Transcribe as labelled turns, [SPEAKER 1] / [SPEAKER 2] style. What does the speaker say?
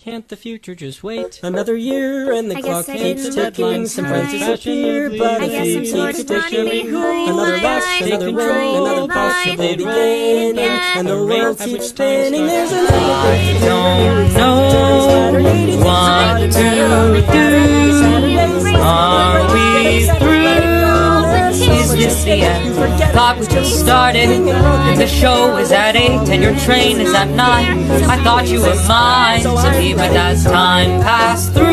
[SPEAKER 1] can't the future just wait?
[SPEAKER 2] Another year and the
[SPEAKER 3] I
[SPEAKER 2] clock
[SPEAKER 3] guess I
[SPEAKER 2] keeps
[SPEAKER 3] didn't look
[SPEAKER 2] ticking.
[SPEAKER 3] in
[SPEAKER 2] Some
[SPEAKER 3] time.
[SPEAKER 2] friends disappear, but
[SPEAKER 3] I
[SPEAKER 2] a
[SPEAKER 3] guess
[SPEAKER 2] few
[SPEAKER 3] I'm sort
[SPEAKER 2] keep
[SPEAKER 3] of running
[SPEAKER 2] sticking.
[SPEAKER 3] behind
[SPEAKER 2] Another
[SPEAKER 3] my
[SPEAKER 2] loss,
[SPEAKER 3] life,
[SPEAKER 2] another win, another possible
[SPEAKER 3] behind
[SPEAKER 2] beginning. And the world keeps spinning. There's another thing to do.
[SPEAKER 1] Don't know what to do. Are we through? Is this the end? Thought we just started, and the show is at 8 and your train is at 9. I thought you were mine to leave, but as time passed through,